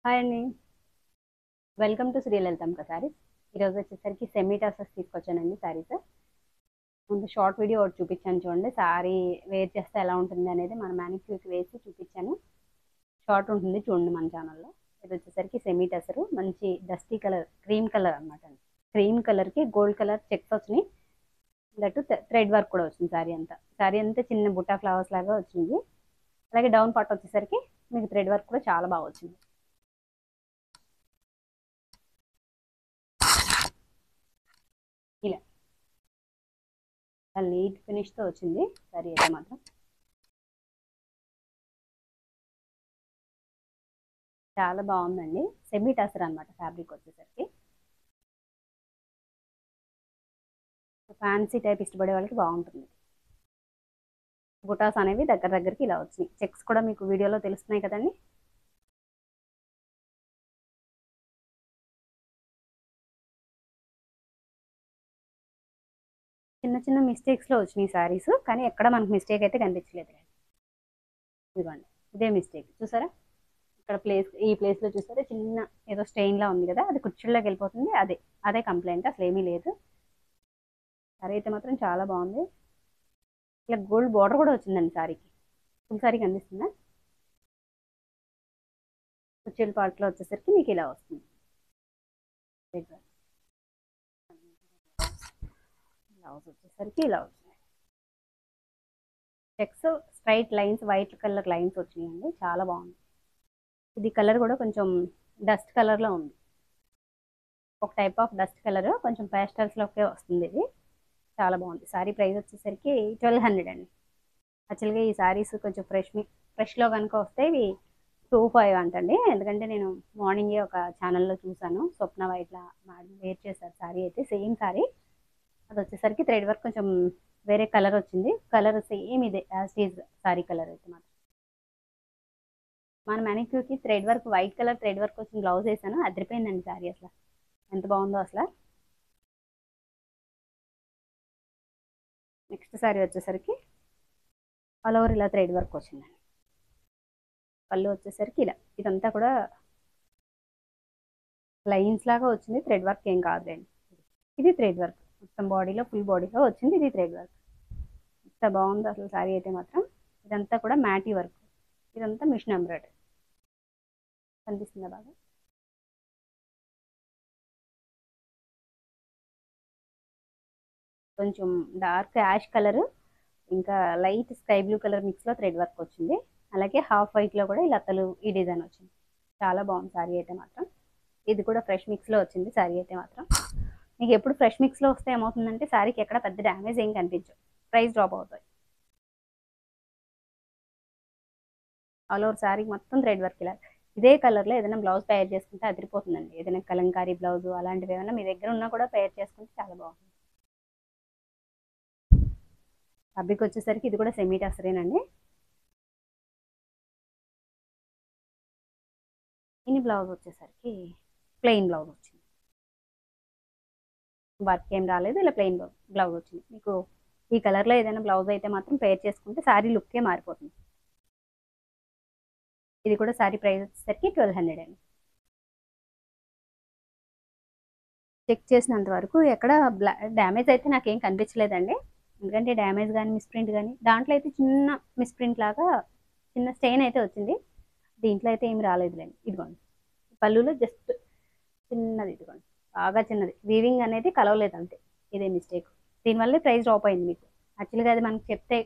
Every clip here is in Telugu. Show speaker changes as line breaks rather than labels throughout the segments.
హాయ్ అండి. Welcome to Shri Lalithamma sarees. ఈరోజు వచ్చేసరికి సెమీ టసర్స్ తీసుకొచ్చానండి సారీస్. ముందు షార్ట్ వీడియో ఒకటి చూపించాను చూడండి. సారీ వేర్ చేస్తే ఎలా ఉంటుంది అనేది మన మ్యానిక్యూర్కి వేసి చూపించాను. షార్ట్ ఉంటుంది చూడండి మన ఛానల్లో. ఇది వచ్చేసరికి సెమీ టసరు, మంచి డస్టీ కలర్, క్రీమ్ కలర్ అనమాట అండి. క్రీమ్ కలర్కి గోల్డ్ కలర్ చెక్స్ వచ్చినాయి. దట్టు థ్రెడ్ వర్క్ కూడా వచ్చింది. సారీ అంతా చిన్న బుట్టా ఫ్లవర్స్ లాగా వచ్చింది. అలాగే డౌన్ పార్ట్ వచ్చేసరికి మీకు థ్రెడ్ వర్క్ కూడా చాలా బాగా వచ్చింది. ఇలా చాలా నీట్ ఫినిష్తో వచ్చింది సారీ అయితే మాత్రం. చాలా బాగుందండి. సెమీ టసర్ అనమాట ఫ్యాబ్రిక్ వచ్చేసరికి. ఫ్యాన్సీ టైప్ ఇష్టపడే వాళ్ళకి బాగుంటుంది. బుటాస్ అనేవి దగ్గర దగ్గరికి ఇలా వచ్చినాయి. చెక్స్ కూడా మీకు వీడియోలో తెలుస్తున్నాయి కదండి. చిన్న చిన్న మిస్టేక్స్లో వచ్చినాయి సారీస్, కానీ ఎక్కడ మనకు మిస్టేక్ అయితే కనిపించలేదు. ఇదిగోండి, ఇదే మిస్టేక్ చూసారా. ఇక్కడ ఈ ప్లేస్లో చూసారా, చిన్న ఏదో స్టెయిన్లా ఉంది కదా, అది కుర్చీలోకి వెళ్ళిపోతుంది. అదే అదే కంప్లైంట్, అసలు ఏమీ లేదు. సారీ అయితే మాత్రం చాలా బాగుంది. ఇలా గోల్డ్ బార్డర్ కూడా వచ్చిందండి సారీకి. ఫుల్ సారీ కనిపిస్తుందా. కుర్చీల పార్ట్లో వచ్చేసరికి మీకు ఇలా వస్తుంది. బ్లౌజ్ వచ్చేసరికి ఇలా వచ్చింది. Checks straight lines, white colour lines వచ్చినాయండి. చాలా బాగుంది. ఇది కలర్ కూడా కొంచెం డస్ట్ కలర్లో ఉంది. ఒక టైప్ ఆఫ్ డస్ట్ కలర్, కొంచెం పేస్టల్స్లోకే వస్తుంది ఇది. చాలా బాగుంది. సారీ ప్రైస్ వచ్చేసరికి 1200 అండి. యాక్చువల్గా ఈ సారీస్ కొంచెం ఫ్రెష్లో కనుక వస్తే ఇవి 25 అంటండి. ఎందుకంటే నేను మార్నింగే ఒక ఛానల్లో చూసాను, స్వప్న వైట్లా మేడం వేర్ చేశారు సారీ అయితే. సేమ్ సారీ, అది వచ్చేసరికి థ్రెడ్ వర్క్ కొంచెం వేరే కలర్ వచ్చింది. కలర్ సేమ్ ఇదే యాజ్ ఈజ్ సారీ కలర్ అయితే మాత్రం. మన మ్యానిక్యూర్కి thread work, white colour thread work వచ్చిన బ్లౌజ్ వేసాను. అదిరిపోయిందండి సారీ. అసలు ఎంత బాగుందో అసలు. నెక్స్ట్ సారీ వచ్చేసరికి ఆల్ ఓవర్ ఇలా థ్రెడ్ వర్క్ వచ్చిందండి. పళ్ళు వచ్చేసరికి ఇలా, ఇదంతా కూడా లైన్స్ లాగా వచ్చింది. థ్రెడ్ వర్క్ ఏం కాదులేండి. ఇది థ్రెడ్ వర్క్ మొత్తం బాడీలో, ఫుల్ బాడీలో వచ్చింది. ఇది థ్రెడ్ వర్క్. ఎంత బాగుంది అసలు సారీ అయితే మాత్రం. ఇదంతా కూడా మ్యాటీ వర్క్, ఇదంతా మిషన్ ఎంబ్రాయిడరీ. కనిపిస్తుందా బాగా. కొంచెం డార్క్ యాష్ కలర్, ఇంకా లైట్ స్కై బ్లూ కలర్ మిక్స్లో థ్రెడ్ వర్క్ వచ్చింది. అలాగే హాఫ్ వైట్లో కూడా ఈ లతలు, ఈ డిజైన్ వచ్చింది. చాలా బాగుంది సారీ అయితే మాత్రం. ఇది కూడా ఫ్రెష్ మిక్స్లో వచ్చింది సారీ అయితే మాత్రం. మీకు ఎప్పుడు ఫ్రెష్ మిక్స్లో వస్తే ఏమవుతుందంటే సారీకి ఎక్కడ పెద్ద డ్యామేజ్ ఏం కనిపించవు, ప్రైస్ డ్రాప్ అవుతాయి. ఆల్ ఓవర్ సారీ మొత్తం థ్రెడ్ వర్క్ ఇలా. ఇదే కలర్లో ఏదైనా బ్లౌజ్ తయారు చేసుకుంటే అదిరిపోతుందండి. ఏదైనా కలంకారీ బ్లౌజ్ అలాంటివి ఏమైనా మీ దగ్గర ఉన్నా కూడా తయారు చేసుకుంటే చాలా బాగుంటుంది. ఫ్యాబ్రిక్ వచ్చేసరికి ఇది కూడా సెమీ టసరేనండి. ఇన్ని బ్లౌజ్ వచ్చేసరికి ప్లెయిన్ బ్లౌజ్ వచ్చింది. వర్క్ ఏం రాలేదు, ఇలా ప్లెయిన్ బ్లౌజ్ వచ్చింది. మీకు ఈ కలర్లో ఏదైనా బ్లౌజ్ అయితే మాత్రం పేర్ చేసుకుంటే శారీ లుక్కే మారిపోతుంది. ఇది కూడా శారీ ప్రైస్ వచ్చేసరికి 1200 అండి. చెక్ చేసినంత వరకు ఎక్కడ డ్యామేజ్ అయితే నాకేం కనిపించలేదండి. ఎందుకంటే డ్యామేజ్ కానీ మిస్ప్రింట్ కానీ, దాంట్లో అయితే చిన్న మిస్ప్రింట్ లాగా చిన్న స్టెయిన్ అయితే వచ్చింది. దీంట్లో అయితే ఏమి రాలేదులేండి. ఇదిగోండి, పళ్ళులో జస్ట్ చిన్నది, ఇదిగోండి బాగా చిన్నది. వీవింగ్ అనేది కలవలేదు అంతే, ఇదే మిస్టేక్. దీనివల్లే ప్రైస్ డ్రాప్ అయింది మీకు. యాక్చువల్గా అది మనకు చెప్తే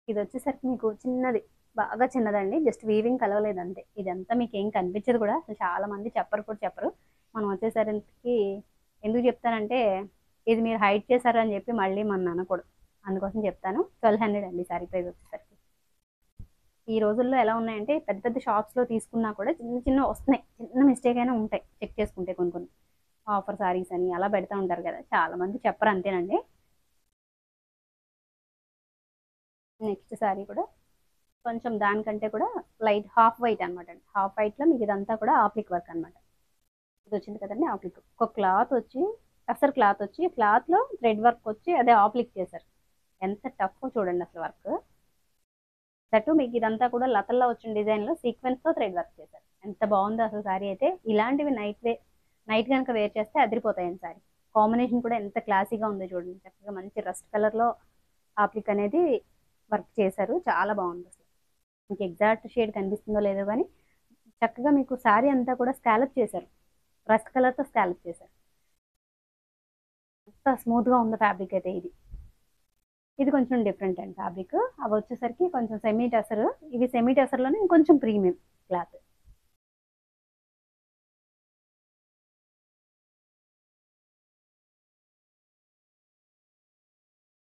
ఇది వచ్చేసరికి మీకు చిన్నది, బాగా చిన్నదండి. జస్ట్ వీవింగ్ కలవలేదు అంతే. ఇదంతా మీకు ఏం కనిపించదు కూడా, అసలు చాలా మంది చెప్పరు కూడా చెప్పరు. మనం వచ్చేసరికి ఎందుకు చెప్తానంటే, ఇది మీరు హైడ్ చేశారు అని చెప్పి మళ్ళీ మన అనకూడదు. అందుకోసం చెప్తాను. 1200 అండి సారీ ప్రైస్ వచ్చేసరికి. ఈ రోజుల్లో ఎలా ఉన్నాయంటే, పెద్ద పెద్ద షాప్స్లో తీసుకున్నా కూడా చిన్న చిన్న వస్తున్నాయి. చిన్న మిస్టేక్ అయినా ఉంటాయి చెక్ చేసుకుంటే. కొన్ని కొన్ని ఆఫర్ సారీస్ అని అలా పెడతా ఉంటారు కదా, చాలా మంది చెప్పరు అంతేనండి. నెక్స్ట్ సారీ కూడా కొంచెం దానికంటే కూడా లైట్ హాఫ్ వైట్ అనమాట అండి. హాఫ్ వైట్లో మీకు ఇదంతా కూడా ఆప్లిక్ వర్క్ అనమాట. ఇది వచ్చింది కదండి ఆప్లిక్. ఒక క్లాత్ వచ్చి టసర్ క్లాత్ వచ్చి క్లాత్లో థ్రెడ్ వర్క్ వచ్చి అదే ఆప్లిక్ చేశారు. ఎంత టఫ్ చూడండి అసలు వర్క్. దట్టు మీకు ఇదంతా కూడా లతల్లో వచ్చిన డిజైన్లో సీక్వెన్స్తో థ్రెడ్ వర్క్ చేశారు. ఎంత బాగుందో అసలు సారీ అయితే. ఇలాంటివి నైట్ కనుక వేర్ చేస్తే అదిరిపోతాయండి సారీ. కాంబినేషన్ కూడా ఎంత క్లాసీగా ఉందో చూడండి. చక్కగా మంచి రస్ట్ కలర్లో ఆప్లిక్ అనేది వర్క్ చేశారు. చాలా బాగుంది అసలు. మీకు ఎగ్జాక్ట్ షేడ్ కనిపిస్తుందో లేదో కానీ చక్కగా మీకు శారీ అంతా కూడా స్కాలప్ చేశారు. రస్ట్ కలర్తో స్కాలప్ చేశారు. ఎంత స్మూత్గా ఉందో ఫ్యాబ్రిక్ అయితే. ఇది కొంచెం డిఫరెంట్ అండి ఫ్యాబ్రిక్. అవి వచ్చేసరికి కొంచెం సెమీ టసర్. ఇవి సెమీ టసర్లోనే ఇంకొంచెం ప్రీమియం క్లాత్.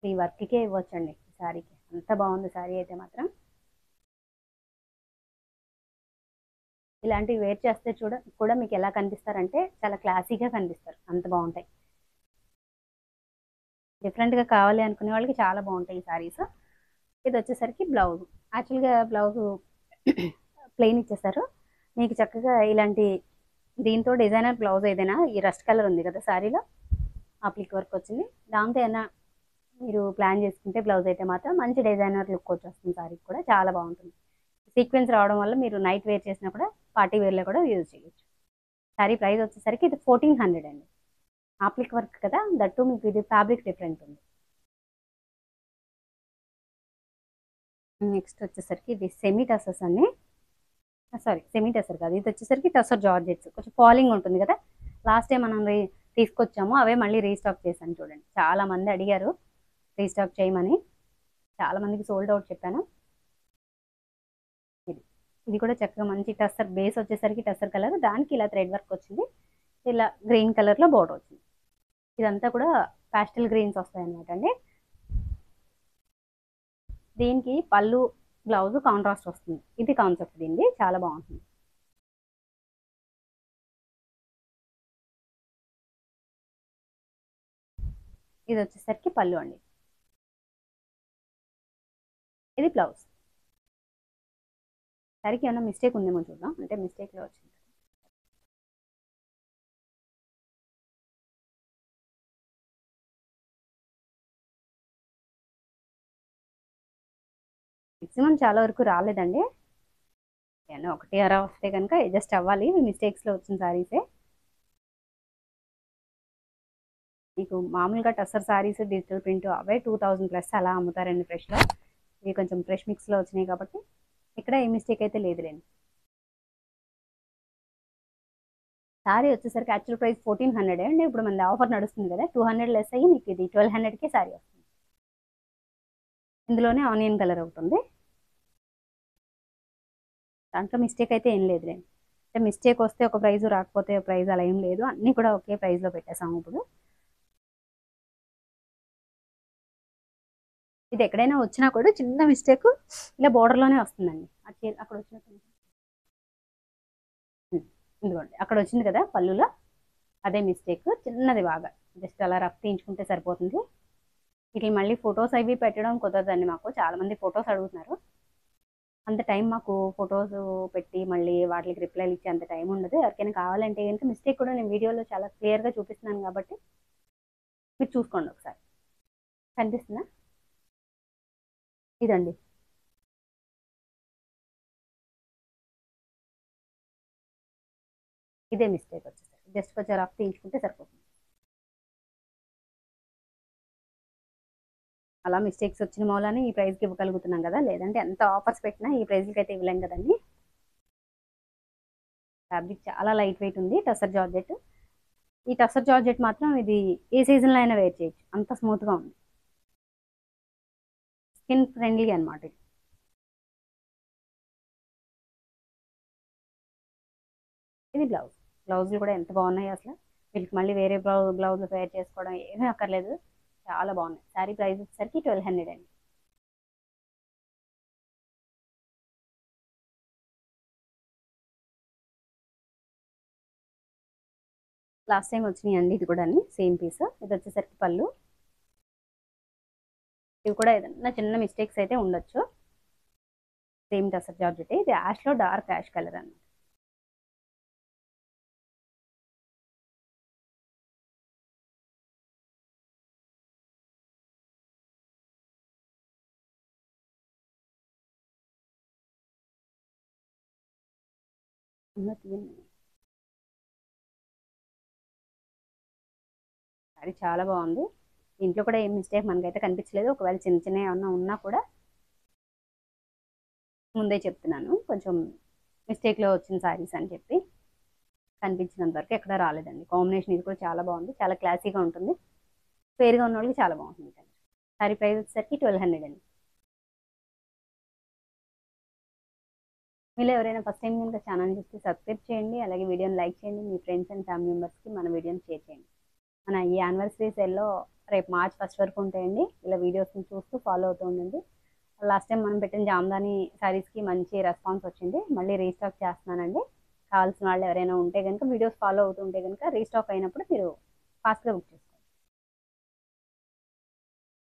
ఈ వర్క్కే ఇవ్వచ్చండి ఈ శారీకి. అంత బాగుంది శారీ అయితే మాత్రం. ఇలాంటివి వేర్ చేస్తే కూడా మీకు ఎలా కనిపిస్తారంటే చాలా క్లాసీగా కనిపిస్తారు. అంత బాగుంటాయి. డిఫరెంట్గా కావాలి అనుకునే వాళ్ళకి చాలా బాగుంటాయి ఈ శారీస్. ఇది వచ్చేసరికి బ్లౌజ్. యాక్చువల్గా బ్లౌజ్ ప్లెయిన్ ఇచ్చేసారు. మీకు చక్కగా ఇలాంటి దీంతో డిజైనర్ బ్లౌజ్ ఏదైనా ఈ రస్ట్ కలర్ ఉంది కదా శారీలో ఆప్లిక్ వర్క్ వచ్చింది. దాంతో ఏమైనా మీరు ప్లాన్ చేసుకుంటే బ్లౌజ్ అయితే మాత్రం మంచి డిజైనర్ లుక్ వచ్చేస్తుంది. శారీకి కూడా చాలా బాగుంటుంది. సీక్వెన్స్ రావడం వల్ల మీరు నైట్ వేర్ చేసినా కూడా పార్టీ వేర్లో కూడా యూజ్ చేయొచ్చు. శారీ ప్రైస్ వచ్చేసరికి ఇది 1400 అండి. ఆప్లిక్ వర్క్ కదా, దట్టు మీకు ఇది ఫ్యాబ్రిక్ డిఫరెంట్ ఉంది. నెక్స్ట్ వచ్చేసరికి ఇది సెమీ టసర్స్ అండి. సారీ, సెమీ టసర్ కాదు, ఇది వచ్చేసరికి టసర్ జార్జెట్స్. కొంచెం ఫాలింగ్ ఉంటుంది కదా. లాస్ట్ టైం మనం తీసుకొచ్చాము, అవే మళ్ళీ రీస్టాక్ చేశాను. చూడండి, చాలా మంది అడిగారు రీస్టాక్ చేయమని. చాలా మందికి సోల్డ్ అవుట్ చెప్పాను. ఇది కూడా చక్కగా మంచి టసర్ బేస్ వచ్చేసరికి టసర్ కలర్, దానికి ఇలా థ్రెడ్ వర్క్ వచ్చింది. ఇలా గ్రీన్ కలర్లో బోర్డర్ వచ్చింది. ఇదంతా కూడా పాస్టల్ గ్రీన్స్ వస్తాయి అన్నమాట అండి. దీనికి పళ్ళు బ్లౌజ్ కాంట్రాస్ట్ వస్తుంది. ఇది కాన్సెప్ట్ దీనిది. చాలా బాగుంటుంది. ఇది వచ్చేసరికి పళ్ళు అండి. ఇది బ్లౌజ్. సరికి ఏమైనా మిస్టేక్ ఉందేమో చూద్దాం. అంటే మిస్టేక్లో వచ్చింది. మ్యాక్సిమం చాలా వరకు రాలేదండి. ఏమన్నా ఒకటి అరా వస్తే కనుక అడ్జస్ట్ అవ్వాలి. మిస్టేక్స్లో వచ్చిన సారీసే. మీకు మామూలుగా టసర్ సారీస్ డిజిటల్ ప్రింట్ అవే 2000+ అలా అమ్ముతారండి ఫ్రెష్లో. ఇవి కొంచెం ఫ్రెష్ మిక్స్లో వచ్చినాయి కాబట్టి ఇక్కడ ఏ మిస్టేక్ అయితే లేదులేండి. సారీ వచ్చేసరికి యాక్చువల్ ప్రైస్ 1400 అండి. ఇప్పుడు మన ఆఫర్ నడుస్తుంది కదా, 200 లెస్ అయ్యి మీకు ఇది 1200కి సారీ వస్తుంది. ఇందులోనే ఆనియన్ కలర్ అవుతుంది. దాంట్లో మిస్టేక్ అయితే ఏం లేదులేండి. అంటే మిస్టేక్ వస్తే ఒక ప్రైజ్, రాకపోతే ఒక ప్రైజ్, అలా ఏం లేదు. అన్నీ కూడా ఒకే ప్రైస్లో పెట్టేసాము ఇప్పుడు. ఇది ఎక్కడైనా వచ్చినా కూడా చిన్న మిస్టేక్ ఇలా బోర్డర్లోనే వస్తుందండి. అక్కడ వచ్చినట్టు ఇదిగోండి, అక్కడ వచ్చింది కదా పళ్ళులో, అదే మిస్టేక్ చిన్నది. బాగా జస్ట్ అలా రఫ్ తీయించుకుంటే సరిపోతుంది. ఇట్లా మళ్ళీ ఫొటోస్ అవి పెట్టడం కుదరదండి మాకు. చాలా మంది ఫొటోస్ అడుగుతున్నారు. అంత టైం మాకు ఫొటోస్ పెట్టి మళ్ళీ వాటికి రిప్లైలు ఇచ్చే అంత టైం ఉండదు. ఎవరికైనా కావాలంటే కనుక మిస్టేక్ కూడా నేను వీడియోలో చాలా క్లియర్గా చూపిస్తున్నాను కాబట్టి మీరు చూసుకోండి ఒకసారి. కనిపిస్తుందా? ఇదండి. ఇదే మిస్టేక్ వచ్చేసరికి జస్ట్ కొంచెం రఫ్ తీయించుకుంటే సరిపోతుంది. అలా మిస్టేక్స్ వచ్చిన మూలానే ఈ ప్రైస్కి ఇవ్వగలుగుతున్నాం కదా, లేదంటే ఎంత ఆఫర్స్ పెట్టినా ఈ ప్రైస్కి అయితే ఇవ్వలేం కదండి. ఫ్యాబ్రిక్ చాలా లైట్ వెయిట్ ఉంది. టసర్ జార్జెట్. ఈ టసర్ జార్జెట్ మాత్రం ఇది ఏ సీజన్లో అయినా వేర్ చేయొచ్చు, అంత స్మూత్గా ఉంది. స్కిన్ ఫ్రెండ్లీ అనమాట. ఇది బ్లౌజ్. బ్లౌజులు కూడా ఎంత బాగున్నాయి అసలు. వీటికి మళ్ళీ వేరే బ్లౌజ్ వేర్ చేసుకోవడం ఏమీ అక్కర్లేదు. చాలా బాగున్నాయి. శారీ ప్రైస్ వచ్చేసరికి 1200 అండి. లాస్ట్ టైం వచ్చినాయి అండి. ఇది కూడా సేమ్ పీస్. ఇది వచ్చేసరికి పళ్ళు. ఇవి కూడా ఏదన్నా చిన్న మిస్టేక్స్ అయితే ఉండొచ్చు. Same tussar georgette. ఇది యాష్లో డార్క్ యాష్ కలర్ అన్నమాట. అది చాలా బాగుంది. ఇంట్లో కూడా ఏం మిస్టేక్ మనకైతే కనిపించలేదు. ఒకవేళ చిన్న చిన్న ఏమన్నా ఉన్నా కూడా ముందే చెప్తున్నాను, కొంచెం మిస్టేక్లో వచ్చిన శారీస్ అని చెప్పి. కనిపించినంత వరకు ఎక్కడ రాలేదండి. కాంబినేషన్ ఇది కూడా చాలా బాగుంది, చాలా క్లాసీగా ఉంటుంది. ఫేర్గా ఉన్న వాళ్ళకి చాలా బాగుంటుంది. శారీ ప్రైస్ వచ్చేసరికి 1200 అండి. మీలో ఎవరైనా ఫస్ట్ టైం కనుక ఛానల్ చూస్తే సబ్స్క్రైబ్ చేయండి, అలాగే వీడియోని లైక్ చేయండి, మీ ఫ్రెండ్స్ అండ్ ఫ్యామిలీ మెంబర్స్కి మన వీడియోని షేర్ చేయండి. మన ఈ యానివర్సరీ సేల్లో రేపు మార్చ్ 1 వరకు ఉంటాయండి. ఇలా వీడియోస్ని చూస్తూ ఫాలో అవుతూ ఉండండి. లాస్ట్ టైం మనం పెట్టిన జామ్దాని శారీస్కి మంచి రెస్పాన్స్ వచ్చింది. మళ్ళీ రీస్టాక్ చేస్తున్నానండి. కావాల్సిన వాళ్ళు ఎవరైనా ఉంటే కనుక, వీడియోస్ ఫాలో అవుతుంటే కనుక రీస్టాక్ అయినప్పుడు మీరు ఫాస్ట్గా బుక్ చేసుకోండి.